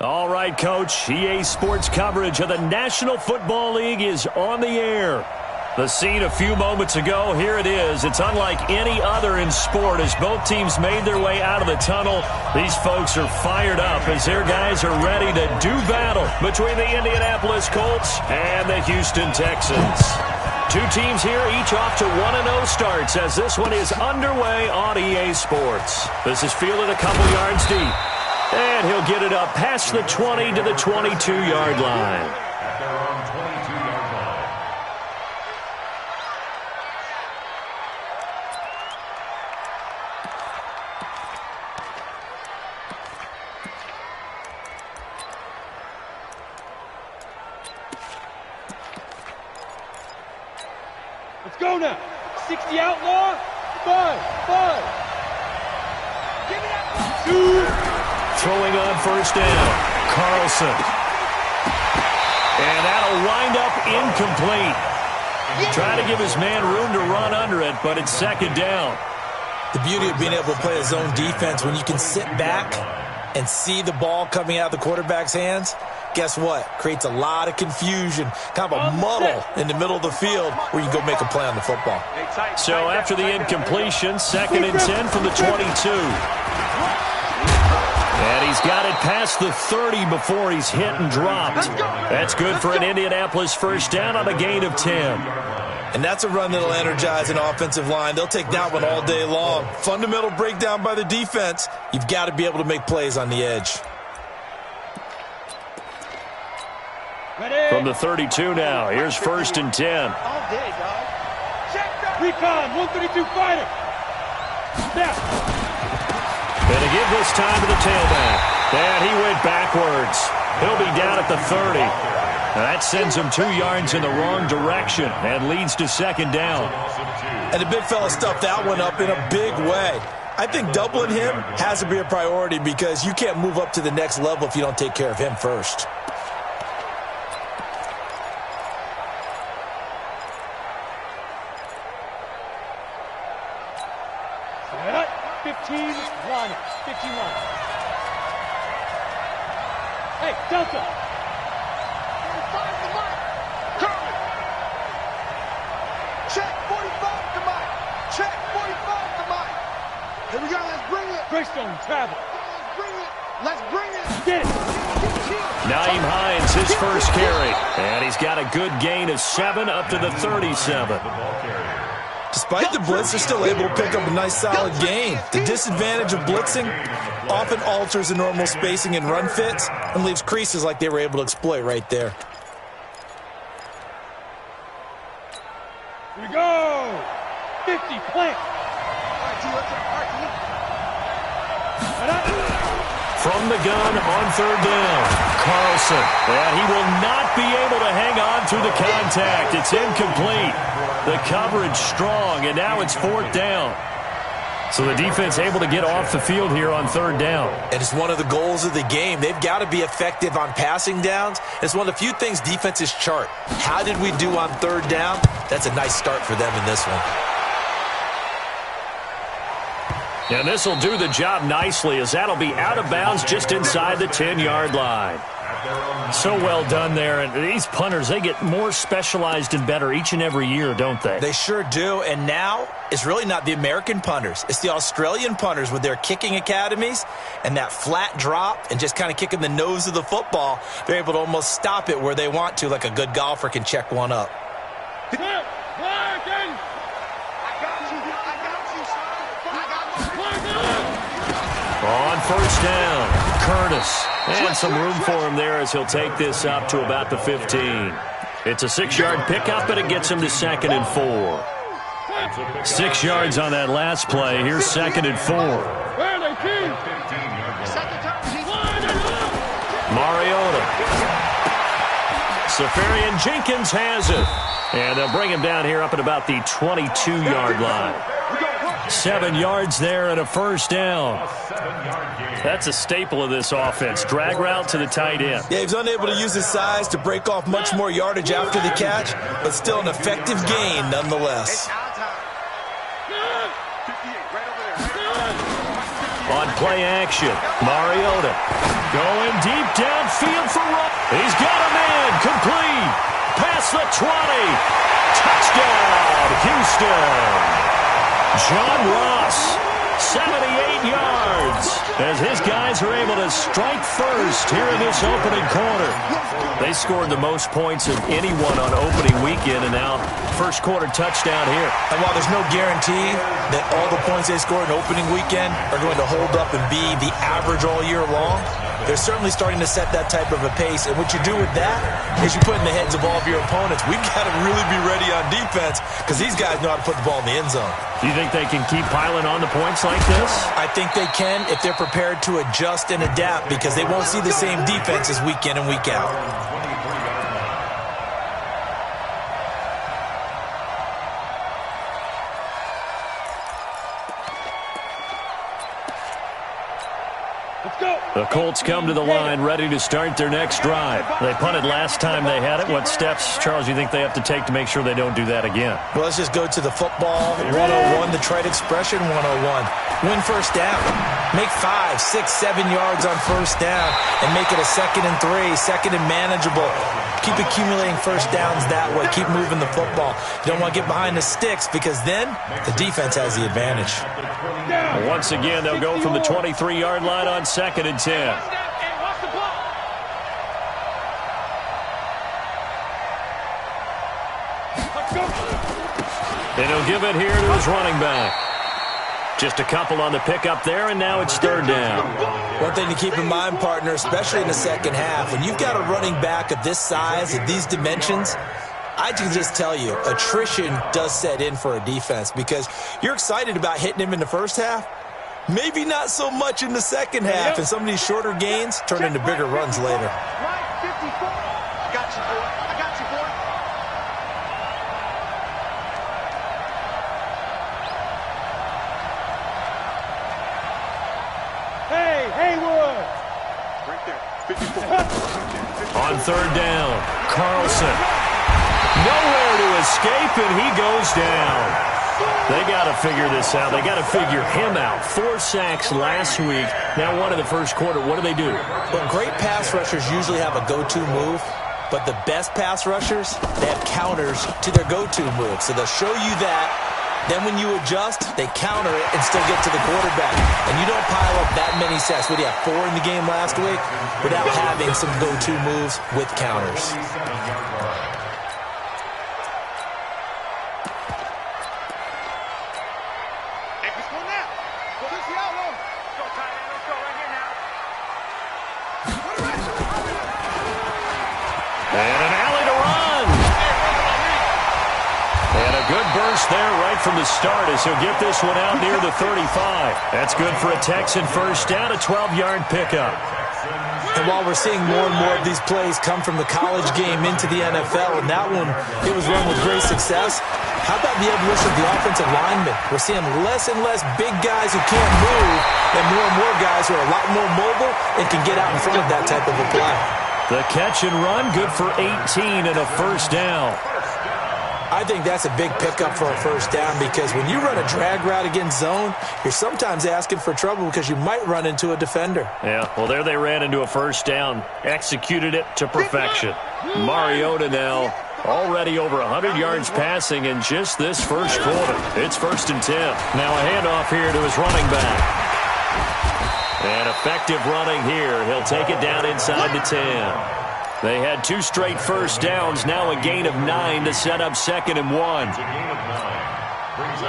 All right, Coach. EA Sports coverage of the National Football League is on the air. The scene a few moments ago, here it is. It's unlike any other in sport as both teams made their way out of the tunnel. These folks are fired up as their guys are ready to do battle between the Indianapolis Colts and the Houston Texans. Two teams here, each off to 1-0 starts as this one is underway on EA Sports. This is fielded a couple yards deep. And he'll get it up past the 20 to the 22-yard line. Let's go now. 60 outlaw. 5. Give me that. 2. Throwing on first down, Carlson. And that'll wind up incomplete. Trying to give his man room to run under it, but it's second down. The beauty of being able to play a zone defense when you can sit back and see the ball coming out of the quarterback's hands, guess what? Creates a lot of confusion, kind of a muddle in the middle of the field where you can go make a play on the football. So after the incompletion, 2nd and 10 from the 22. And he's got it past the 30 before he's hit and dropped. That's good for an Indianapolis first down on a gain of 10. And that's a run that'll energize an offensive line. They'll take that one all day long. Fundamental breakdown by the defense. You've got to be able to make plays on the edge. From the 32 now, here's 1st and 10. All day, dog. Recon, 132 fighter. Snap. And to give this time to the tailback. And he went backwards. He'll be down at the 30. That sends him 2 yards in the wrong direction and leads to second down. And the big fella stuffed that one up in a big way. I think doubling him has to be a priority because you can't move up to the next level if you don't take care of him first. Set. 15 line. 15 line. Hey, Delta. Check 45 to Mike. Check 45 to Mike. Here we go. Let's bring it. Greystone travel. Let's bring it. Let's bring it. Get it. Nyheim Hines, his first carry. And he's got a good gain of 7 up to the 37. Despite the blitz, they're still able to pick up a nice solid gain. The disadvantage of blitzing often alters the normal spacing and run fits and leaves creases like they were able to exploit right there. Here we go. 50 plant. From the gun on 3rd down, Carlson. And he will not be able to hang on through the contact. It's incomplete. The coverage strong, and now it's 4th down. So the defense able to get off the field here on 3rd down. And it's one of the goals of the game. They've got to be effective on passing downs. It's one of the few things defenses chart. How did we do on 3rd down? That's a nice start for them in this one. And this will do the job nicely as that'll be out of bounds just inside the 10-yard line. So well done there. And these punters, they get more specialized and better each and every year, don't they? They sure do. And now it's really not the American punters. It's the Australian punters with their kicking academies and that flat drop and just kind of kicking the nose of the football. They're able to almost stop it where they want to, like a good golfer can check one up. On first down, Curtis. And some room for him there as he'll take this up to about the 15. It's a 6-yard pickup, but it gets him to 2nd and 4. 6 yards on that last play. Here's 2nd and 4. Mariota. Safarian Jenkins has it. And they'll bring him down here up at about the 22-yard line. 7 yards there and a first down. That's a staple of this offense. Drag route to the tight end. Yeah, he was unable to use his size to break off much more yardage after the catch, but still an effective gain nonetheless. On play action, Mariota going deep downfield for Rupp. He's got a man, complete. Past the 20. Touchdown, Houston. John Ross, 78 yards, as his guys are able to strike first here in this opening quarter. They scored the most points of anyone on opening weekend, and now first quarter touchdown here. And while there's no guarantee that all the points they score in opening weekend are going to hold up and be the average all year long, they're certainly starting to set that type of a pace. And what you do with that is you put in the heads of all of your opponents, we've got to really be ready on defense because these guys know how to put the ball in the end zone. Do you think they can keep piling on the points like this? I think they can if they're prepared to adjust and adapt, because they won't see the same defenses week in and week out. The Colts come to the line ready to start their next drive. They punted last time they had it. What steps, Charles, you think they have to take to make sure they don't do that again? Well, let's just go to the football 101, the trite expression 101. Win first down. Make 5, 6, 7 yards on first down and make it a 2nd and 3, 2nd and manageable. Keep accumulating first downs that way. Keep moving the football. You don't want to get behind the sticks because then the defense has the advantage. Once again, they'll go from the 23-yard line on 2nd and 10. And he'll give it here to his running back. Just a couple on the pickup there, and now it's 3rd down. One thing to keep in mind, partner, especially in the second half, when you've got a running back of this size, of these dimensions, I can just tell you, attrition does set in for a defense because you're excited about hitting him in the first half. Maybe not so much in the second half, and some of these shorter gains turn into bigger runs later. Right, 54. I got you, boy. I got you, boy. Hey, Haywood! Right there, 54. On 3rd down, Carlson. Nowhere to escape, and he goes down. They got to figure this out. They got to figure him out. 4 sacks last week. Now 1 in the first quarter. What do? Well, great pass rushers usually have a go-to move, but the best pass rushers, they have counters to their go-to move. So they'll show you that. Then when you adjust, they counter it and still get to the quarterback. And you don't pile up that many sacks. What do you have, 4 in the game last week? Without having some go-to moves with counters. There right from the start as he'll get this one out near the 35. That's good for a Texan first down, a 12-yard pickup. And while we're seeing more and more of these plays come from the college game into the NFL, and that one, it was run with great success, how about the evolution of the offensive linemen? We're seeing less and less big guys who can't move and more guys who are a lot more mobile and can get out in front of that type of a play. The catch and run, good for 18 and a first down. I think that's a big pickup for a first down because when you run a drag route against zone, you're sometimes asking for trouble because you might run into a defender. Yeah, well, there they ran into a first down, executed it to perfection. Mariota now already over 100 yards passing in just this first quarter. It's 1st and 10. Now a handoff here to his running back. And effective running here. He'll take it down inside the 10. They had 2 straight first downs, now a gain of 9 to set up 2nd and 1.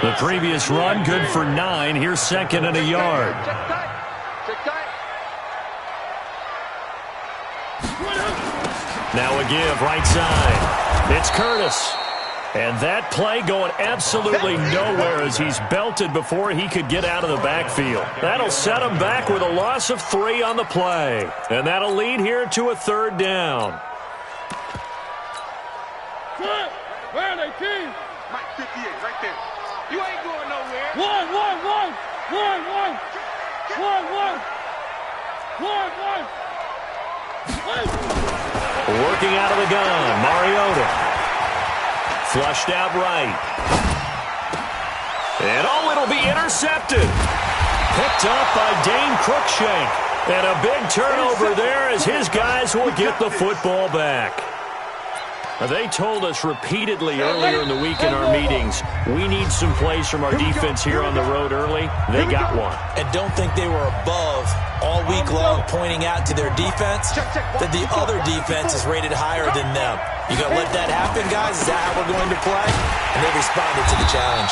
The previous run, good for 9. Here's 2nd and a yard. Now a give, right side. It's Curtis. And that play going absolutely nowhere as he's belted before he could get out of the backfield. That'll set him back with a loss of 3 on the play. And that'll lead here to a 3rd down. Where are they, team? Mike, 58, right there. You ain't going nowhere. One. Working out of the gun, Mariota. Flushed out right. And it'll be intercepted. Picked up by Dane Cruikshank. And a big turnover there as his guys will get the football back. Now, they told us repeatedly earlier in the week in our meetings, we need some plays from our defense here on the road early. They got one. And don't think they were above all week long pointing out to their defense that the other defense is rated higher than them. You going to let that happen, guys? Is that how we're going to play? And they responded to the challenge.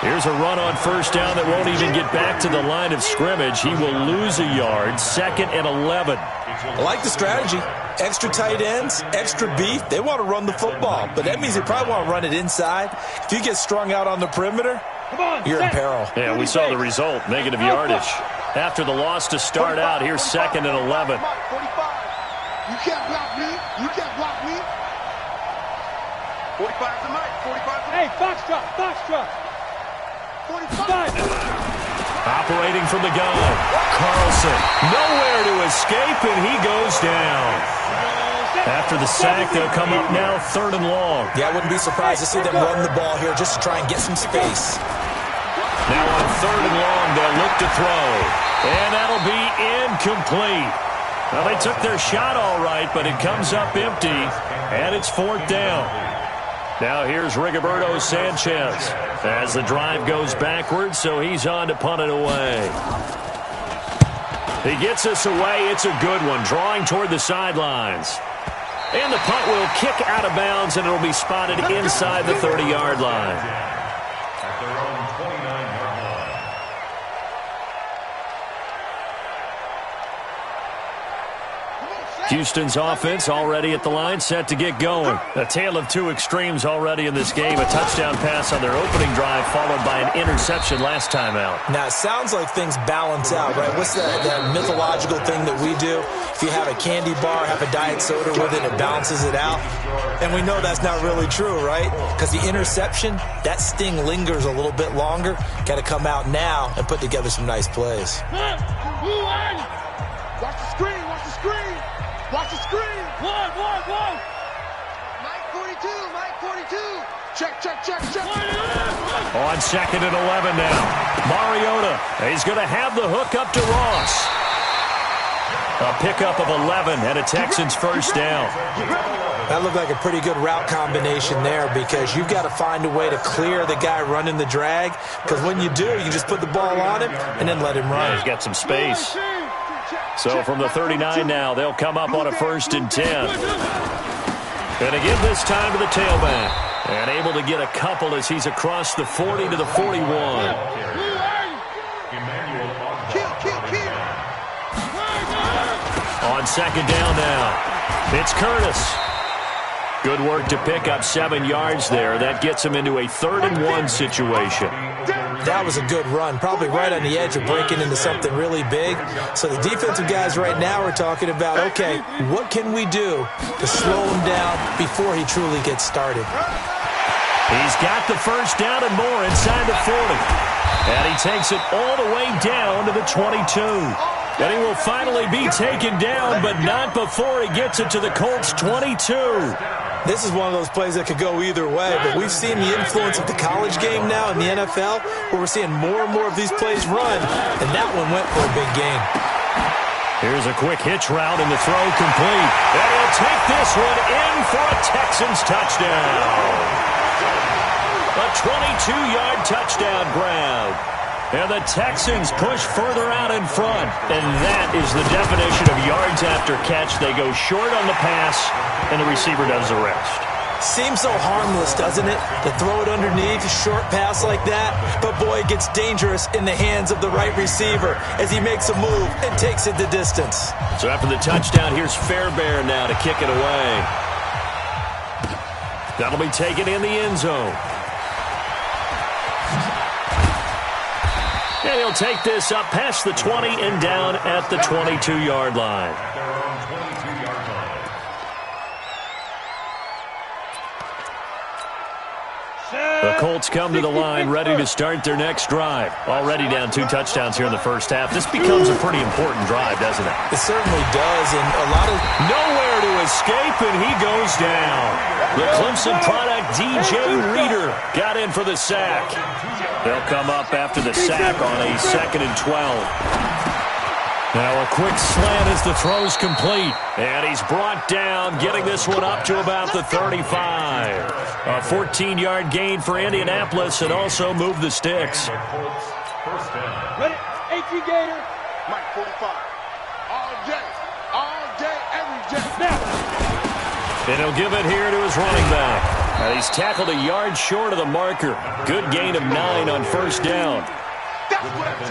Here's a run on first down that won't even get back to the line of scrimmage. He will lose a yard, 2nd and 11. I like the strategy. Extra tight ends, extra beef. They want to run the football, but that means they probably want to run it inside. If you get strung out on the perimeter, you're in peril. Yeah, we saw the result, negative yardage. After the loss to start out, here's 2nd and 11. You can't block me. You can't block me. 45 to Mike. 45 to Hey, Foxtrot. 45. Operating from the gun. Carlson, nowhere to escape, and he goes down. After the sack, they'll come up now 3rd and long. Yeah, I wouldn't be surprised to see them run the ball here just to try and get some space. Now on 3rd and long, they'll look to throw. And that'll be incomplete. Well, they took their shot all right, but it comes up empty, and it's 4th down. Now here's Rigoberto Sanchez as the drive goes backwards, so he's on to punt it away. He gets us away. It's a good one, drawing toward the sidelines. And the punt will kick out of bounds, and it'll be spotted inside the 30-yard line. Houston's offense already at the line, set to get going. A tale of two extremes already in this game. A touchdown pass on their opening drive, followed by an interception last time out. Now, it sounds like things balance out, right? What's that mythological thing that we do? If you have a candy bar, have a diet soda with it, it balances it out. And we know that's not really true, right? Because the interception, that sting lingers a little bit longer. Got to come out now and put together some nice plays. Watch the screen. Watch the screen. Watch the screen. One. Mike 42. Mike 42. Check. On 2nd and 11 now. Mariota. He's going to have the hook up to Ross. A pickup of 11 and a Texans first down. That looked like a pretty good route combination there because you've got to find a way to clear the guy running the drag. Because when you do, you just put the ball on him and then let him run. Yeah, he's got some space. So from the 39 now, they'll come up on a 1st and 10. And again this time to the tailback. And able to get a couple as he's across the 40 to the 41. On 2nd down now, it's Curtis. Good work to pick up 7 yards there. That gets him into a 3rd and 1 situation. That was a good run, probably right on the edge of breaking into something really big. So the defensive guys right now are talking about, okay, what can we do to slow him down before he truly gets started? He's got the first down and more inside the 40. And he takes it all the way down to the 22. And he will finally be taken down, but not before he gets it to the Colts' 22. This is one of those plays that could go either way, but we've seen the influence of the college game now in the NFL, where we're seeing more and more of these plays run, and that one went for a big gain. Here's a quick hitch route, and the throw complete. And he'll take this one in for a Texans touchdown. A 22-yard touchdown grab. And the Texans push further out in front. And that is the definition of yards after catch. They go short on the pass, and the receiver does the rest. Seems so harmless, doesn't it? To throw it underneath, a short pass like that. But, boy, it gets dangerous in the hands of the right receiver as he makes a move and takes it the distance. So after the touchdown, here's Fairbairn now to kick it away. That'll be taken in the end zone. And he'll take this up past the 20 and down at the 22-yard line. The Colts come to the line ready to start their next drive. Already down 2 touchdowns here in the first half. This becomes a pretty important drive, doesn't it? It certainly does, and a lot of... Nowhere to escape, and he goes down. The Clemson product, DJ Reader, got in for the sack. They'll come up after the sack on a 2nd and 12. Now a quick slant as the throw's complete. And he's brought down, getting this one up to about the 35. A 14-yard gain for Indianapolis and also moved the sticks. Ready? 18 Gator. Mike 45. All day, every day. Snap. And he'll give it here to his running back. And he's tackled a yard short of the marker. Good gain of 9 on first down.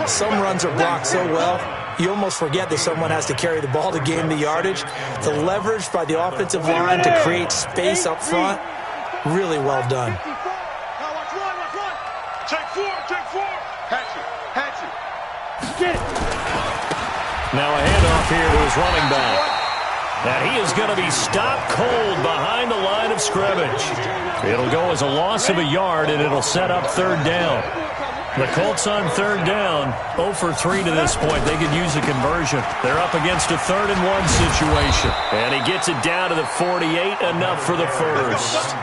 Some runs are blocked so well, you almost forget that someone has to carry the ball to gain the yardage. The leverage by the offensive line to create space up front, really well done. Now watch one. Check four. Hatch it. Get it. Now a handoff here to his running back. And he is going to be stopped cold behind the line of scrimmage. It'll go as a loss of a yard, and it'll set up 3rd down. The Colts on 3rd down, 0 for 3 to this point. They could use a conversion. They're up against a 3rd and 1 situation. And he gets it down to the 48, enough for the first.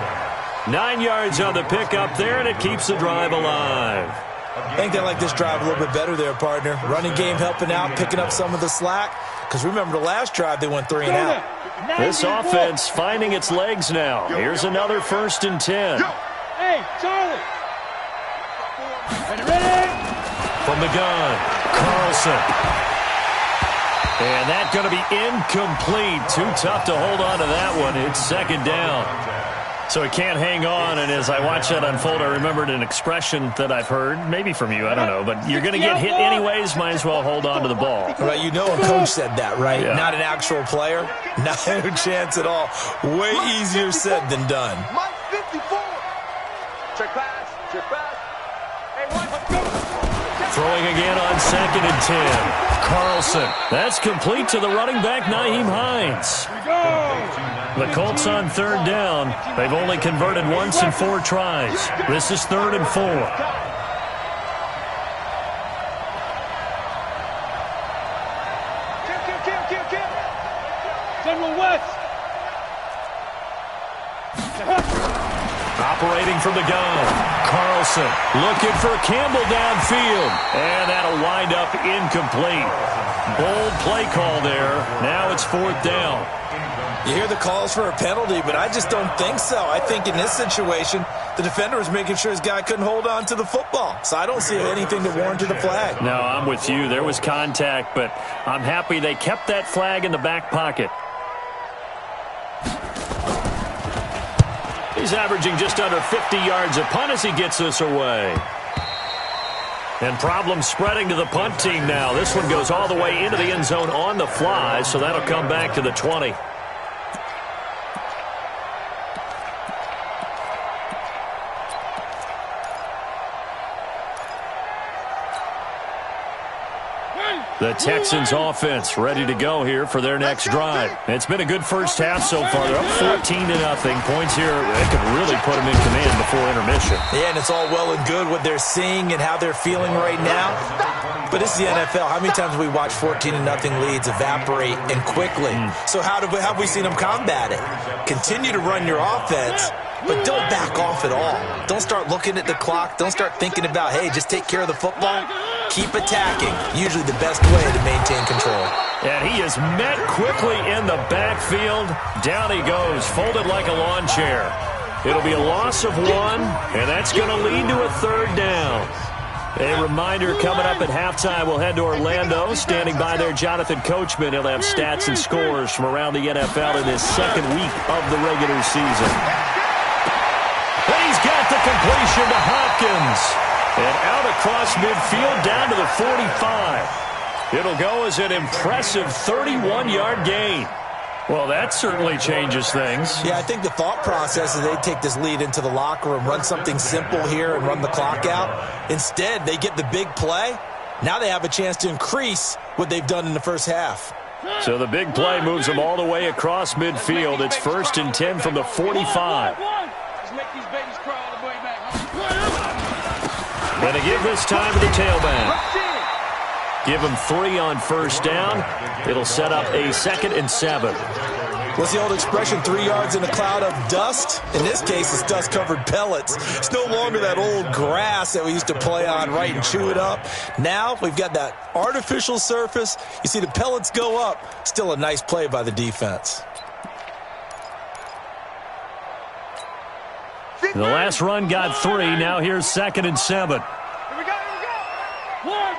9 yards on the pickup there, and it keeps the drive alive. I think they like this drive a little bit better there, partner. Running game helping out, picking up some of the slack. Because remember the last drive, they went 3 and out. This offense finding its legs now. Here's another 1st and 10. Hey, Charlie. Ready? From the gun, Carlson. And that's going to be incomplete. Too tough to hold on to that one. It's 2nd down. So he can't hang on, and as I watch that unfold, I remembered an expression that I've heard, maybe from you, I don't know, but you're going to get hit anyways, might as well hold on to the ball. Right, you know a coach said that, right? Yeah. Not an actual player. Not a chance at all. Way easier said than done. Mike 54. Check pass. Hey, Throwing again on 2nd and 10. Carlson. That's complete to the running back, Nyheim Hines. The Colts on 3rd down. They've only converted once in 4 tries. This is 3rd and 4. Kill. General West. Operating from the gun. Carlson looking for Campbell downfield. And that'll wind up incomplete. Bold play call there. Now it's 4th down. You hear the calls for a penalty, but I just don't think so. I think in this situation, the defender was making sure his guy couldn't hold on to the football. So I don't see anything to warrant the flag. No, I'm with you. There was contact, but I'm happy they kept that flag in the back pocket. He's averaging just under 50 yards a punt as he gets this away. And problems spreading to the punt team now. This one goes all the way into the end zone on the fly, so that'll come back to the 20. The Texans offense ready to go here for their next drive. It's been a good first half so far. They're up 14-0. Points here, they could really put them in command before intermission. Yeah, and it's all well and good what they're seeing and how they're feeling right now. But this is the NFL. How many times have we watched 14-0 leads evaporate and quickly? So how have we seen them combat it? Continue to run your offense, but don't back off at all. Don't start looking at the clock. Don't start thinking about, hey, just take care of the football. Keep attacking. Usually the best way to maintain control. And he is met quickly in the backfield. Down he goes, folded like a lawn chair. It'll be a loss of 1, and that's going to lead to a 3rd down. A reminder coming up at halftime, we'll head to Orlando. Standing by there, Jonathan Coachman. He'll have stats and scores from around the NFL in his 2nd week of the regular season. And he's got the completion to Hopkins. And out across midfield down to the 45. It'll go as an impressive 31-yard gain. Well, that certainly changes things. Yeah, I think the thought process is they take this lead into the locker room, run something simple here and run the clock out. Instead, they get the big play. Now they have a chance to increase what they've done in the first half. So the big play moves them all the way across midfield. It's 1st and 10 from the 45. Let's make these babies crawl all the way back. Gonna give this time to the tailback. Give him 3 on first down. It'll set up a 2nd and 7. What's the old expression, 3 yards in a cloud of dust? In this case, it's dust-covered pellets. It's no longer that old grass that we used to play on, right, and chew it up. Now we've got that artificial surface. You see the pellets go up. Still a nice play by the defense. The last run got 3. Now here's 2nd and 7. Here we go. One.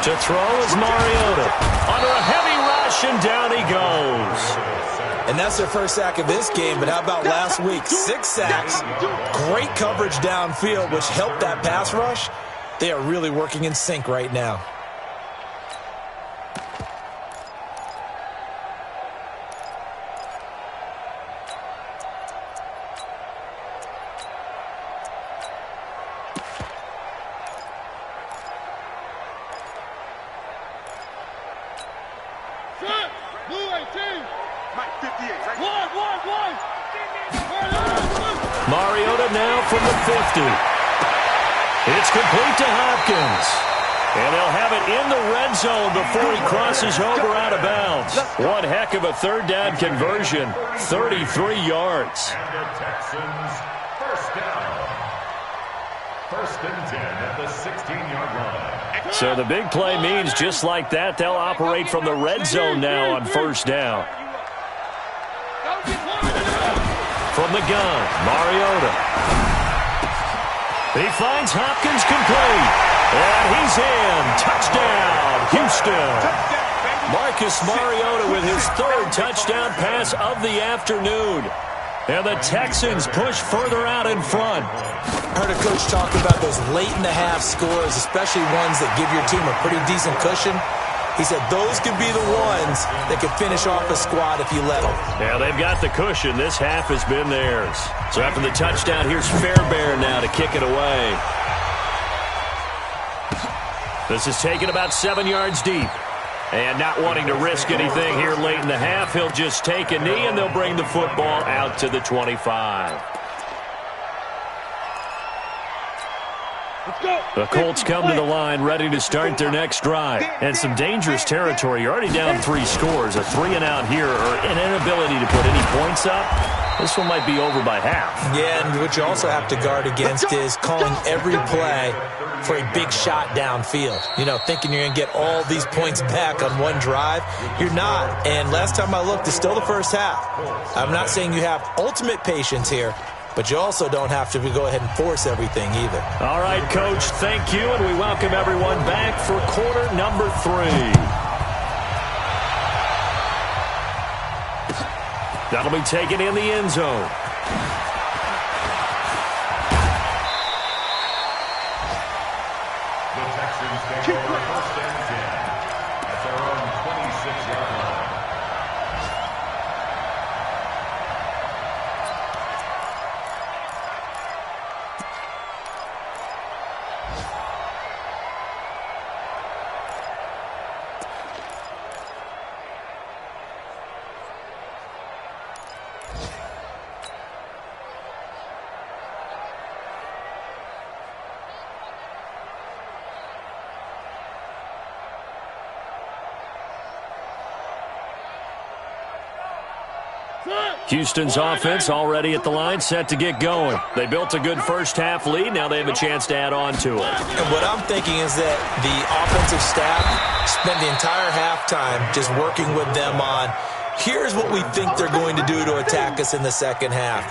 To throw is Mariota. Under a heavy rush, and down he goes. And that's their first sack of this game, but how about last week? 6 sacks, great coverage downfield, which helped that pass rush. They are really working in sync right now. Mariota now from the 50. It's complete to Hopkins. And they'll have it in the red zone before he crosses over out of bounds. One heck of a 3rd down conversion. 33 yards. Texans, first down. 1st and 10 at the 16-yard line. So the big play means just like that, they'll operate from the red zone now on 1st down. From the gun, Mariota. He finds Hopkins complete. And he's in. Touchdown, Houston. Marcus Mariota with his 3rd touchdown pass of the afternoon. And the Texans push further out in front. I heard a coach talk about those late-in-the-half scores, especially ones that give your team a pretty decent cushion. He said those could be the ones that could finish off a squad if you let them. Yeah, they've got the cushion. This half has been theirs. So after the touchdown, here's Fairbairn now to kick it away. This is taken about 7 yards deep. And not wanting to risk anything here late in the half, he'll just take a knee, and they'll bring the football out to the 25. The Colts come to the line ready to start their next drive. And some dangerous territory. You're already down 3 scores. A 3-and-out here, or an inability to put any points up. This one might be over by half. Yeah, and what you also have to guard against is calling every play for a big shot downfield. You know, thinking you're going to get all these points back on one drive. You're not. And last time I looked, it's still the first half. I'm not saying you have ultimate patience here, but you also don't have to go ahead and force everything either. All right, Coach, thank you, and we welcome everyone back for quarter number 3. That'll be taken in the end zone. The Texans take over 1st and 10 at their own 26-yard line. Houston's offense already at the line, set to get going. They built a good first half lead. Now they have a chance to add on to it. And what I'm thinking is that the offensive staff spent the entire halftime just working with them on, here's what we think they're going to do to attack us in the second half.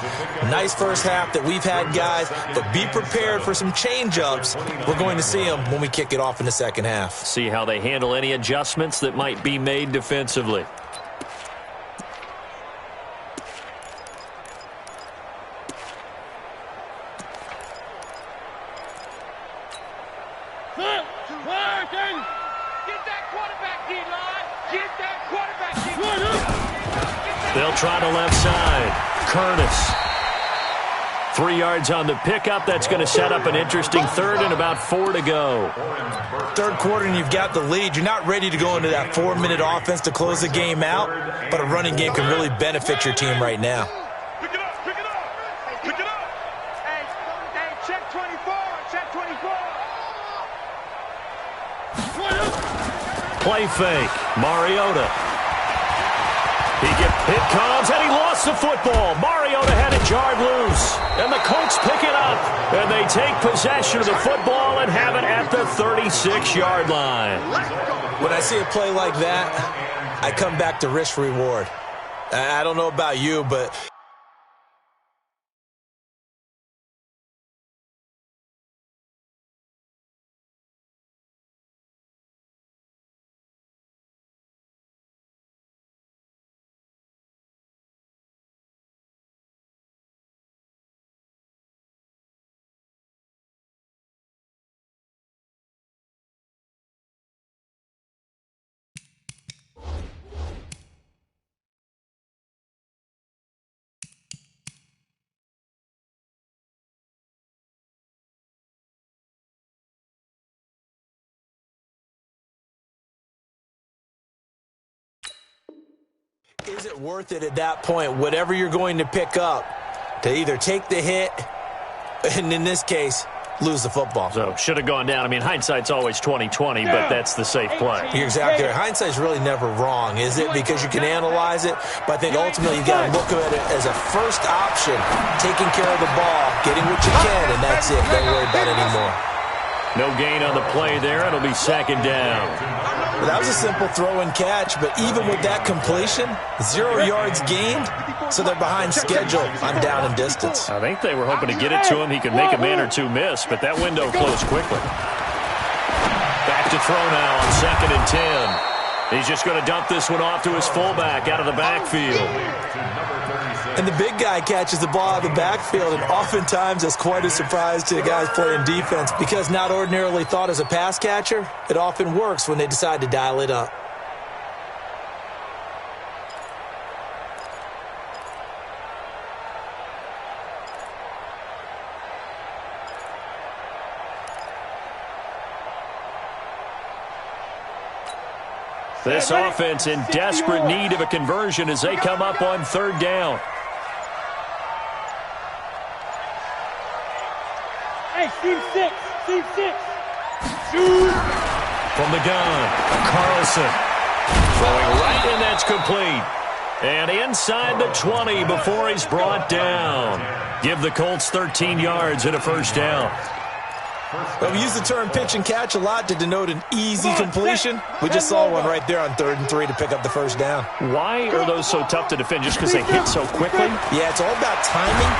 Nice first half that we've had, guys, but be prepared for some change-ups. We're going to see them when we kick it off in the second half. See how they handle any adjustments that might be made defensively. They'll try to left side. Curtis. 3 yards on the pickup. That's going to set up an interesting 3rd and about 4 to go. Third quarter and you've got the lead. You're not ready to go into that 4-minute offense to close the game out, but a running game can really benefit your team right now. Pick it up. play fake. Mariota. It comes, and he lost the football. Mariota had it jarred loose. And the Colts pick it up. And they take possession of the football and have it at the 36-yard line. When I see a play like that, I come back to risk-reward. I don't know about you, but... Is it worth it at that point, whatever you're going to pick up, to either take the hit, and in this case, lose the football? So, should have gone down. I mean, hindsight's always 20/20, but that's the safe play. You're exactly right. Hindsight's really never wrong, is it? Because you can analyze it, but I think ultimately you got to look at it as a first option, taking care of the ball, getting what you can, and that's it. Don't worry about it anymore. No gain on the play there. It'll be second down. Well, that was a simple throw and catch, but even with that completion, 0 yards gained, so they're behind schedule on down and distance. I think they were hoping to get it to him. He could make a man or two miss, but that window closed quickly. Back to throw now on 2nd and 10. He's just going to dump this one off to his fullback out of the backfield. And the big guy catches the ball out of the backfield, and oftentimes that's quite a surprise to the guys playing defense because not ordinarily thought as a pass catcher, it often works when they decide to dial it up. This offense in desperate need of a conversion as they come up on 3rd down. Hey, Steve 6. Steve 6. Shoot. From the gun, Carlson. Throwing right, and that's complete. And inside the 20 before he's brought down. Give the Colts 13 yards and a first down. Well, we use the term pitch and catch a lot to denote an easy completion. We just saw one right there on 3rd and 3 to pick up the first down. Why are those so tough to defend? Just because they hit so quickly? Yeah, it's all about timing.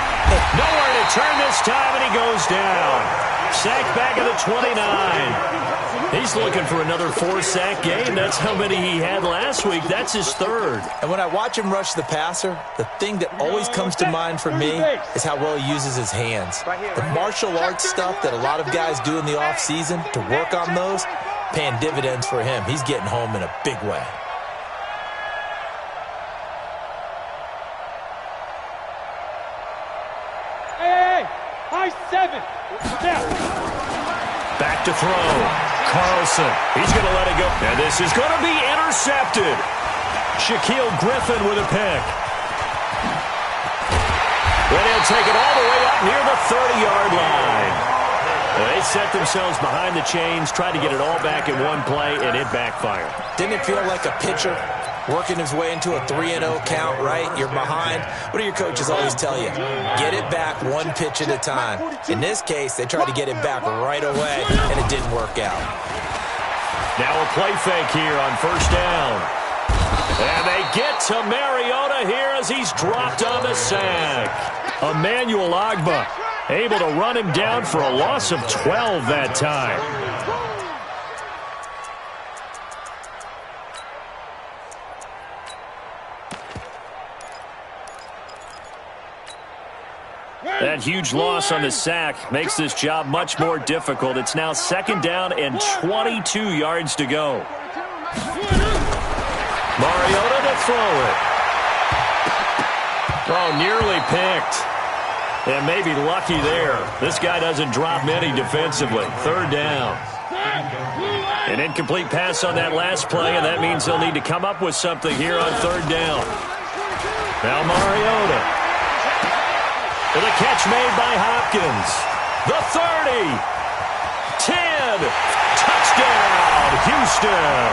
Nowhere to turn this time, and he goes down. Sacked back at the 29. He's looking for another 4-sack game. That's how many he had last week. That's his 3rd. And when I watch him rush the passer, the thing that always comes to mind for me is how well he uses his hands. The martial arts stuff that a lot of guys do in the offseason to work on those, paying dividends for him. He's getting home in a big way. Hey, high 7. Back to throw. Carlson. He's going to let it go. And this is going to be intercepted. Shaquille Griffin with a pick. Then he'll take it all the way up near the 30-yard line. They set themselves behind the chains, tried to get it all back in one play, and it backfired. Didn't it feel like a pitcher working his way into a 3-0 count, right? You're behind. What do your coaches always tell you? Get it back one pitch at a time. In this case, they tried to get it back right away, and it didn't work out. Now a play fake here on 1st down. And they get to Mariota here as he's dropped on the sack. Emmanuel Ogbah able to run him down for a loss of 12 that time. That huge loss on the sack makes this job much more difficult. It's now 2nd down and 22 yards to go. Mariota to throw it. Oh, nearly picked. And maybe lucky there. This guy doesn't drop many defensively. 3rd down. An incomplete pass on that last play, and that means they'll need to come up with something here on 3rd down. Now Mariota. With a catch made by Hopkins. The 30. 10. Touchdown, touchdown.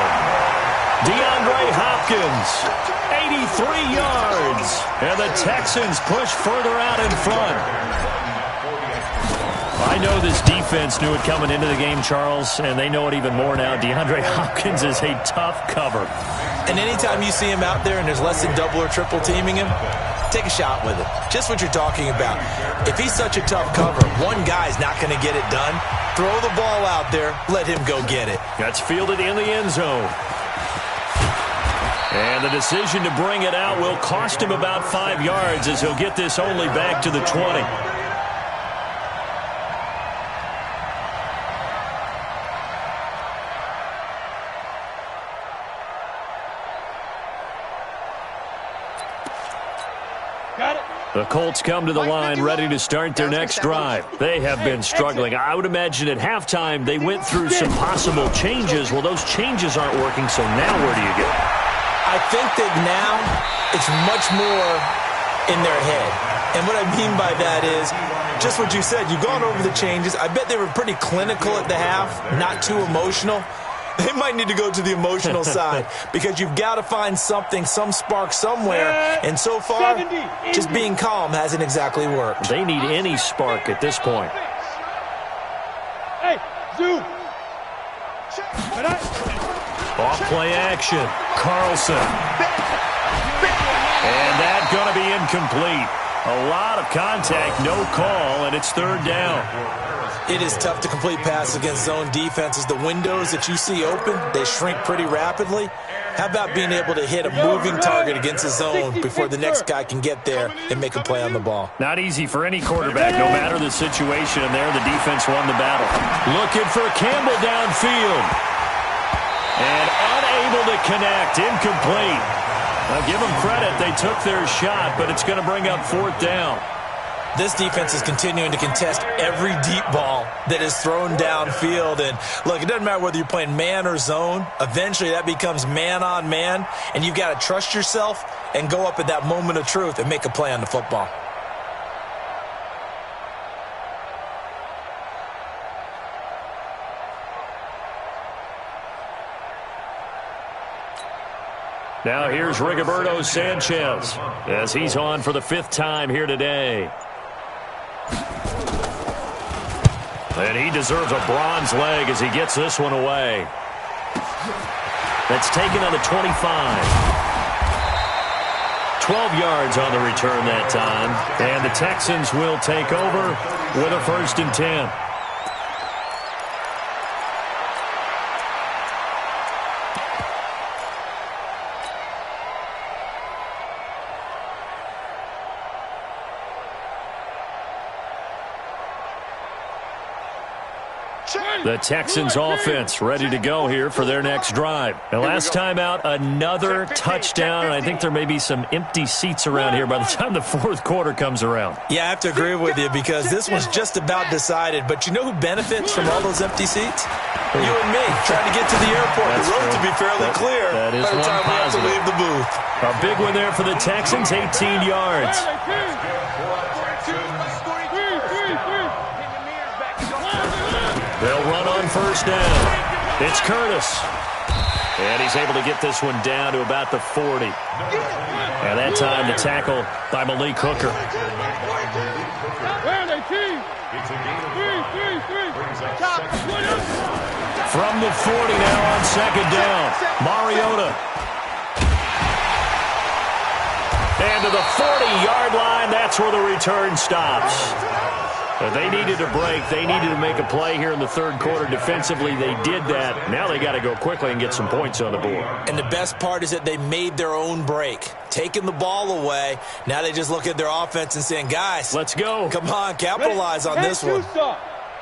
DeAndre Hopkins, 83 yards. And the Texans push further out in front. I know this defense knew it coming into the game, Charles, and they know it even more now. DeAndre Hopkins is a tough cover. And anytime you see him out there and there's less than double or triple teaming him, take a shot with it. Just what you're talking about. If he's such a tough cover, one guy's not going to get it done. Throw the ball out there. Let him go get it. That's fielded in the end zone. And the decision to bring it out will cost him about 5 yards as he'll get this only back to the 20. The Colts come to the line ready to start their next drive. They have been struggling. I would imagine at halftime they went through some possible changes. Well, those changes aren't working, so now where do you go? I think that now it's much more in their head. And what I mean by that is just what you said. You've gone over the changes. I bet they were pretty clinical at the half, not too emotional. They might need to go to the emotional side because you've got to find something, some spark somewhere. And so far, just being calm hasn't exactly worked. They need any spark at this point. Hey, zoom. Off play action. Carlson. And that's going to be incomplete. A lot of contact, no call, and it's third down. It is tough to complete passes against zone defenses. The windows that you see open, they shrink pretty rapidly. How about being able to hit a moving target against a zone before the next guy can get there and make a play on the ball? Not easy for any quarterback, no matter the situation. And there, the defense won the battle. Looking for Campbell downfield. And unable to connect, incomplete. Now, give them credit. They took their shot, but it's going to bring up fourth down. This defense is continuing to contest every deep ball that is thrown downfield. And, look, it doesn't matter whether you're playing man or zone. Eventually, that becomes man-on-man, and you've got to trust yourself and go up at that moment of truth and make a play on the football. Now here's Rigoberto Sanchez as he's on for the 5th time here today. And he deserves a bronze leg as he gets this one away. That's taken on the 25. 12 yards on the return that time. And the Texans will take over with a 1st and 10. The Texans offense ready to go here for their next drive. And last time out, another touchdown, and I think there may be some empty seats around here by the time the 4th quarter comes around. Yeah, I have to agree with you because this one's just about decided. But you know who benefits from all those empty seats? You and me, trying to get to the airport. The road to be fairly clear by the time we have to leave the booth. A big one there for the Texans, 18 yards. They'll run on 1st down. It's Curtis. And he's able to get this one down to about the 40. And that time the tackle by Malik Hooker. From the 40 now on 2nd down. Mariota. And to the 40-yard line, that's where the return stops. But they needed a break. They needed to make a play here in the 3rd quarter. Defensively, they did that. Now they got to go quickly and get some points on the board. And the best part is that they made their own break. Taking the ball away. Now they just look at their offense and saying, guys, let's go. Come on, capitalize on this one.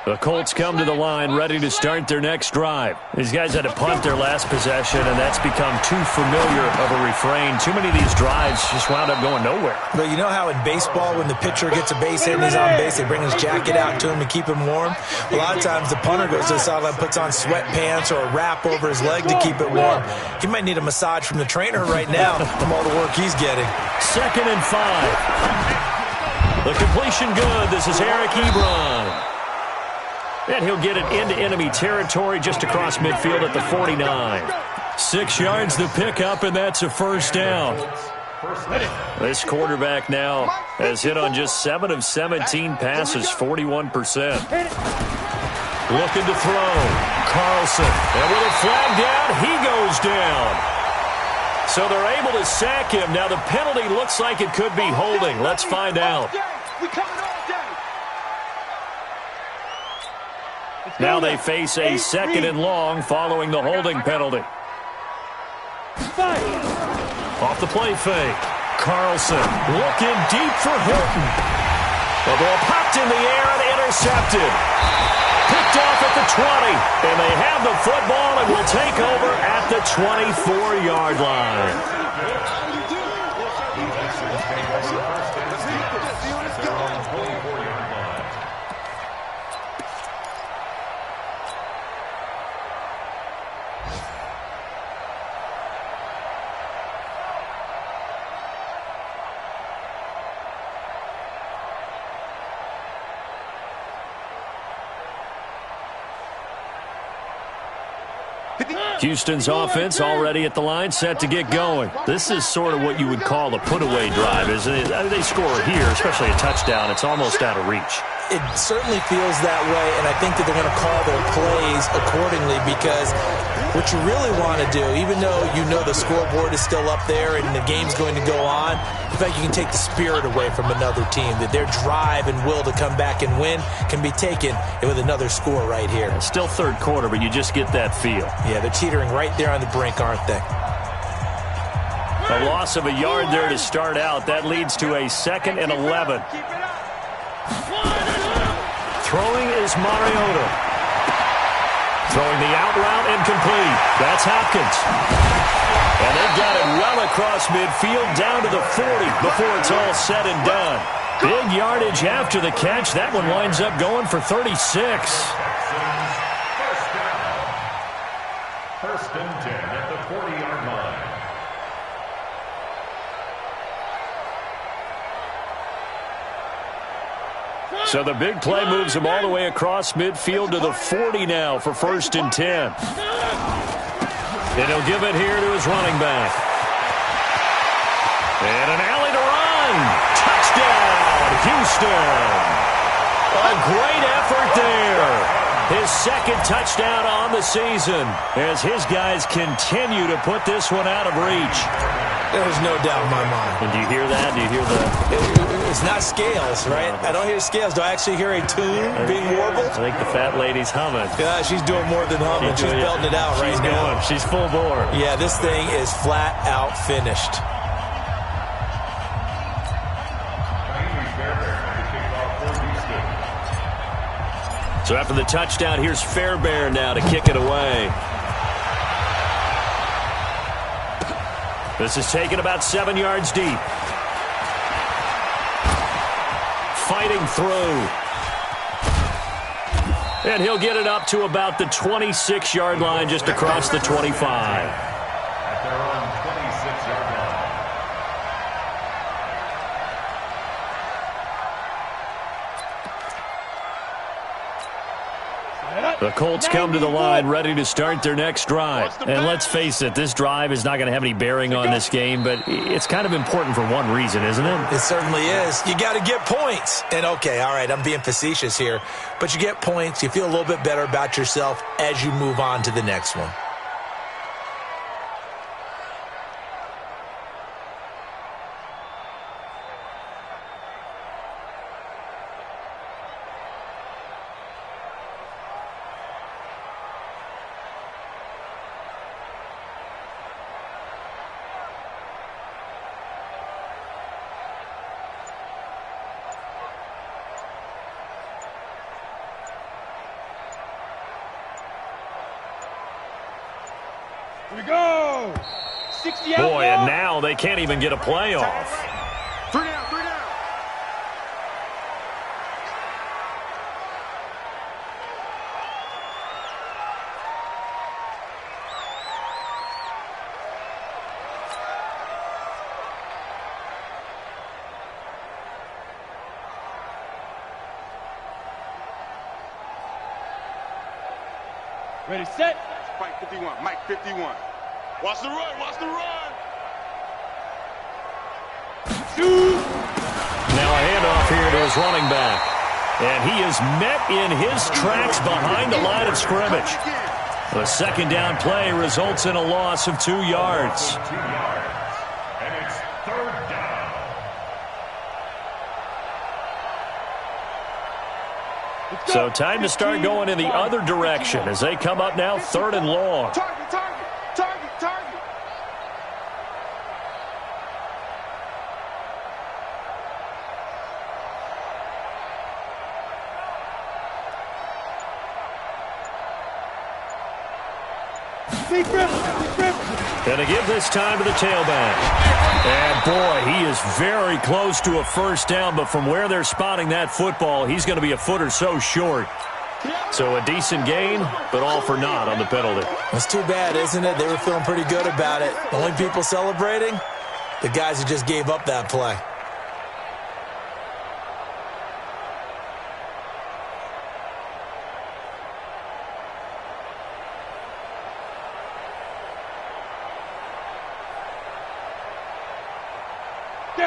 The Colts come to the line ready to start their next drive. These guys had to punt their last possession, and that's become too familiar of a refrain. Too many of these drives just wound up going nowhere. But you know how in baseball, when the pitcher gets a base hit and he's on base, they bring his jacket out to him to keep him warm? A lot of times the punter goes to the sideline, puts on sweatpants or a wrap over his leg to keep it warm. He might need a massage from the trainer right now from all the work he's getting. 2nd and 5. The completion good. This is Eric Ebron. And he'll get it into enemy territory just across midfield at the 49. 6 yards the pickup, and that's a first down. This quarterback now has hit on just 7 of 17 passes, 41%. Looking to throw. Carlson. And with a flag down, he goes down. So they're able to sack him. Now the penalty looks like it could be holding. Let's find out. Now they face a 2nd and long following the holding penalty. Off the play fake. Carlson looking deep for Hilton. The ball popped in the air and intercepted. Picked off at the 20. And they have the football and will take over at the 24-yard line. Houston's offense already at the line, set to get going. This is sort of what you would call a put-away drive, isn't it? I mean, they score here, especially a touchdown. It's almost out of reach. It certainly feels that way, and I think that they're going to call their plays accordingly because what you really want to do, even though you know the scoreboard is still up there and the game's going to go on, in fact, you can take the spirit away from another team, that their drive and will to come back and win can be taken with another score right here. Still third quarter, but you just get that feel. Yeah, they're teetering right there on the brink, aren't they? A loss of a yard there to start out. That leads to a 2nd and 11. Throwing is Mariota. Throwing the out route incomplete. That's Hopkins. And they've got it well across midfield down to the 40 before it's all said and done. Big yardage after the catch. That one winds up going for 36. First and 10 at the 40-yard line. So the big play moves him all the way across midfield to the 40 now for 1st and 10. And he'll give it here to his running back. And an alley to run. Touchdown, Houston. A great effort there. His 2nd touchdown on the season as his guys continue to put this one out of reach. There's no doubt in my mind. And do you hear that? Do you hear the... It's not scales, right? I don't hear scales. Do I actually hear a tune being warbled? I think the fat lady's humming. Yeah, she's doing more than humming. She's belting it out right now. She's full bore. Yeah, this thing is flat out finished. So after the touchdown, here's Fairbairn now to kick it away. This is taken about 7 yards deep. Fighting through. And he'll get it up to about the 26-yard line just across the 25. At their own 26-yard line. The Colts come to the line ready to start their next drive. And let's face it, this drive is not going to have any bearing on this game, but it's kind of important for one reason, isn't it? It certainly is. You got to get points. And, okay, all right, I'm being facetious here, but you get points. You feel a little bit better about yourself as you move on to the next one. Here we go. 60 out. Boy, and now they can't even get a play off. 3 down, 3 down. Ready, set. Spike 51, Mike 51. Watch the run, watch the run. Now a handoff here to his running back. And he is met in his tracks behind the line of scrimmage. The second down play results in a loss of 2 yards. And it's third down. So time to start going in the other direction as they come up now 3rd and long. Target, target, target, target. Deep rip, Going to give this time to the tailback. And boy, he is very close to a first down, but from where they're spotting that football, he's going to be a foot or so short. So a decent gain, but all for naught on the penalty. That's too bad, isn't it? They were feeling pretty good about it. Only people celebrating? The guys who just gave up that play.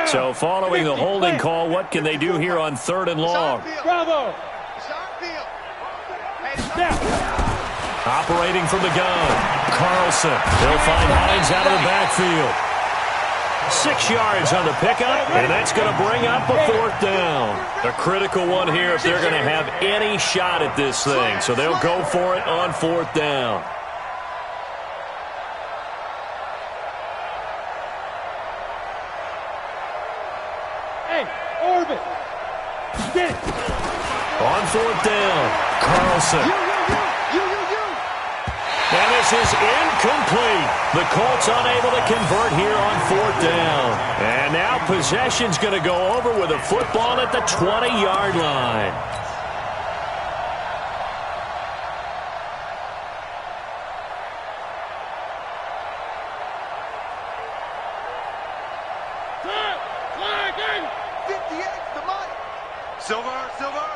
So following the holding call, what can they do here on 3rd and long? Bravo. Operating from the gun, Carlson. They'll find Hines out of the backfield. 6 yards on the pickup, and that's going to bring up a 4th down. A critical one here if they're going to have any shot at this thing. So they'll go for it on 4th down. Orbit. Get it. On 4th down, Carlson. And this is incomplete. The Colts unable to convert here on 4th down. And now possession's going to go over with a football at the 20-yard line. Silver, Silver.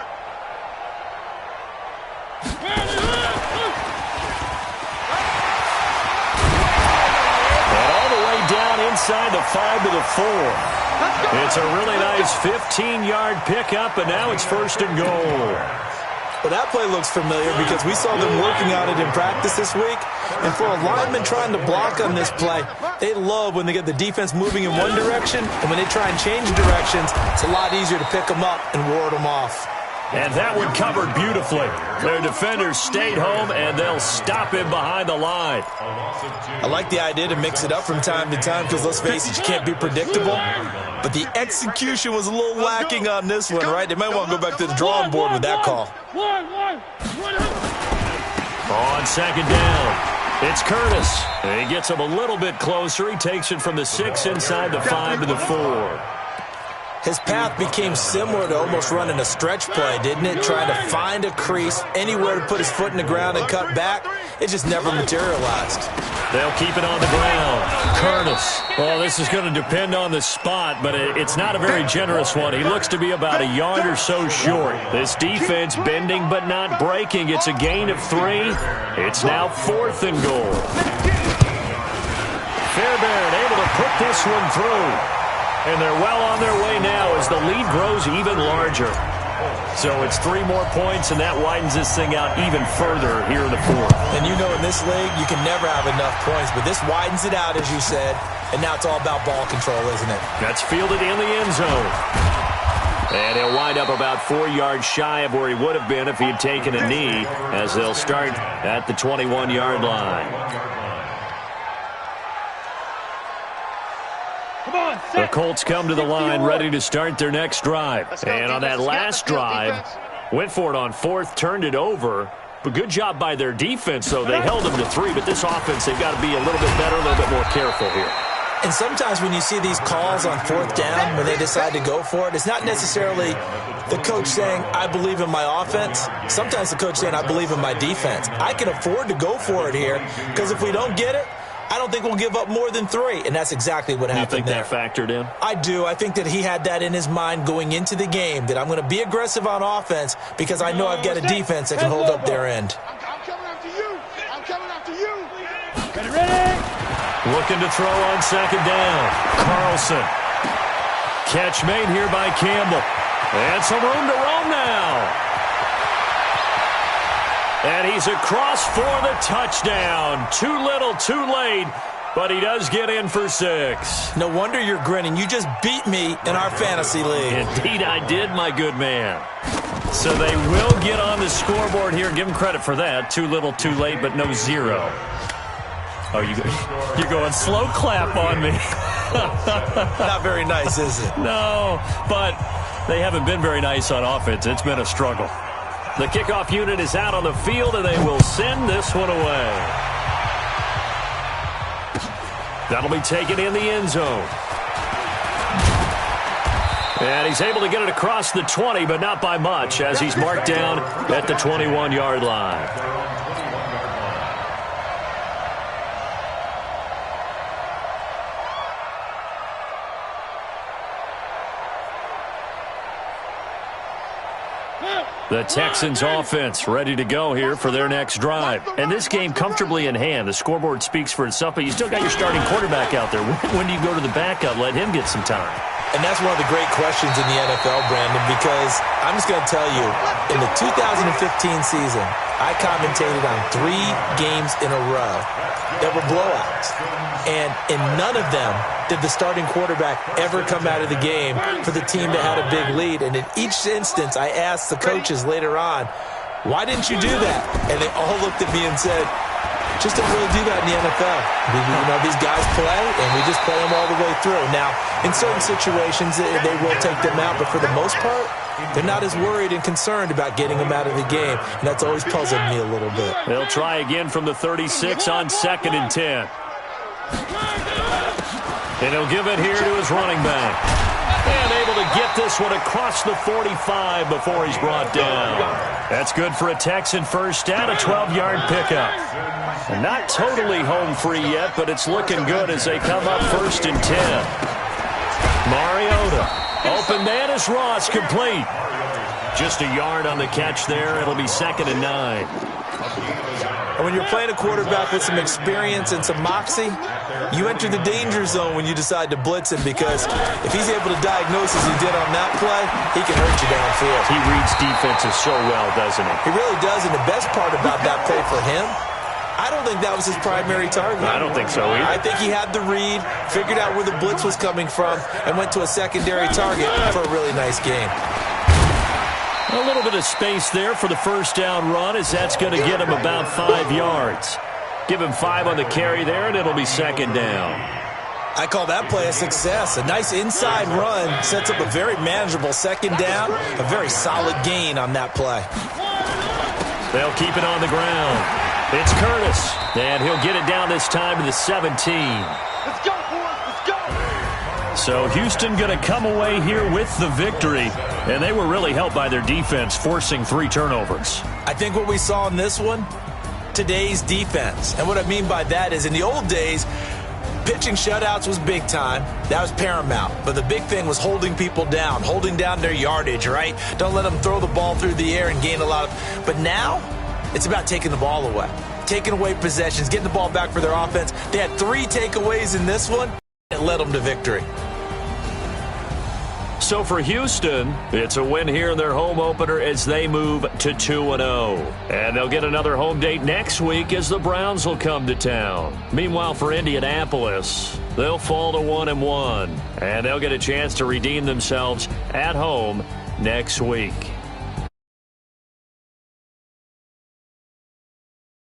And all the way down inside the 5 to the 4. It's a really nice 15-yard pickup, and now it's 1st and goal. Well, that play looks familiar because we saw them working on it in practice this week. And for a lineman trying to block on this play, they love when they get the defense moving in one direction, and when they try and change directions, it's a lot easier to pick them up and ward them off. And that one covered beautifully. Their defenders stayed home, and they'll stop him behind the line. I like the idea to mix it up from time to time because, let's face it, you can't be predictable. But the execution was a little lacking on this one, right? They might want to go back to the drawing board with that call. On 2nd down, it's Curtis. He gets him a little bit closer. He takes it from the 6 inside the 5 to the 4. His path became similar to almost running a stretch play, didn't it? Trying to find a crease, anywhere to put his foot in the ground and cut back. It just never materialized. They'll keep it on the ground. Curtis. Well, this is going to depend on the spot, but it's not a very generous one. He looks to be about a yard or so short. This defense bending but not breaking. It's a gain of 3. It's now 4th and goal. Fairbairn able to put this one through. And they're well on their way now as the lead grows even larger. So it's 3 more points, and that widens this thing out even further here in the 4th. And you know in this league, you can never have enough points, but this widens it out, as you said, and now it's all about ball control, isn't it? That's fielded in the end zone. And he'll wind up about 4 yards shy of where he would have been if he had taken a knee, as they'll start at the 21-yard line. The Colts come to the line ready to start their next drive. And on that last drive, went for it on 4th, turned it over. But good job by their defense, though. They held them to 3, but this offense, they've got to be a little bit better, a little bit more careful here. And sometimes when you see these calls on 4th down, when they decide to go for it, it's not necessarily the coach saying, I believe in my offense. Sometimes the coach saying, I believe in my defense. I can afford to go for it here because if we don't get it, I don't think we'll give up more than 3, and that's exactly what happened there. You think that factored in? I do. I think that he had that in his mind going into the game, that I'm going to be aggressive on offense because I know I've got a defense that can hold up their end. I'm coming after you. Ready? Looking to throw on second down. Carlson. Catch made here by Campbell. And some room to roam now. And he's across for the touchdown. Too little, too late. But he does get in for 6. No wonder you're grinning. You just beat me in our fantasy league. Indeed I did, my good man. So they will get on the scoreboard here. Give them credit for that. Too little, too late, but no 0. Oh, you're going slow clap on me. Not very nice, is it? No, but they haven't been very nice on offense. It's been a struggle. The kickoff unit is out on the field, and they will send this one away. That'll be taken in the end zone. And he's able to get it across the 20, but not by much, as he's marked down at the 21-yard line. The Texans offense ready to go here for their next drive. And this game comfortably in hand. The scoreboard speaks for itself, but you still got your starting quarterback out there. When do you go to the backup? Let him get some time. And that's one of the great questions in the NFL, Brandon, because I'm just going to tell you, in the 2015 season, I commentated on 3 games in a row that were blowouts. And in none of them did the starting quarterback ever come out of the game for the team that had a big lead. And in each instance, I asked the coaches later on, why didn't you do that? And they all looked at me and said, just don't really do that in the NFL. These guys play, and we just play them all the way through. Now, in certain situations, they will take them out, but for the most part, they're not as worried and concerned about getting them out of the game, and that's always puzzled me a little bit. They'll try again from the 36 on 2nd and 10. And he'll give it here to his running back. And able to get this one across the 45 before he's brought down. That's good for a Texan first down, a 12-yard pickup. And not totally home free yet, but it's looking good as they come up 1st and 10. Mariota. Open man is Ross, complete. Just a yard on the catch there. It'll be 2nd and 9. And when you're playing a quarterback with some experience and some moxie, you enter the danger zone when you decide to blitz him, because if he's able to diagnose as he did on that play, he can hurt you downfield. He reads defenses so well, doesn't he? He really does, and the best part about that play for him, I don't think that was his primary target. I don't think so either. I think he had the read, figured out where the blitz was coming from, and went to a secondary target for a really nice game. A little bit of space there for the first down run, as that's going to get him about 5 yards. Give him 5 on the carry there, and it'll be 2nd down. I call that play a success. A nice inside run sets up a very manageable 2nd down, a very solid gain on that play. They'll keep it on the ground. It's Curtis, and he'll get it down this time to the 17. Let's go, boys. Let's go. So Houston going to come away here with the victory, and they were really helped by their defense, forcing 3 turnovers. I think what we saw in this one, today's defense. And what I mean by that is, in the old days, pitching shutouts was big time. That was paramount. But the big thing was holding people down, holding down their yardage, right? Don't let them throw the ball through the air and gain a lot of... But now, it's about taking the ball away, taking away possessions, getting the ball back for their offense. They had 3 takeaways in this one that led them to victory. So for Houston, it's a win here in their home opener as they move to 2-0. And they'll get another home date next week as the Browns will come to town. Meanwhile, for Indianapolis, they'll fall to 1-1. And they'll get a chance to redeem themselves at home next week.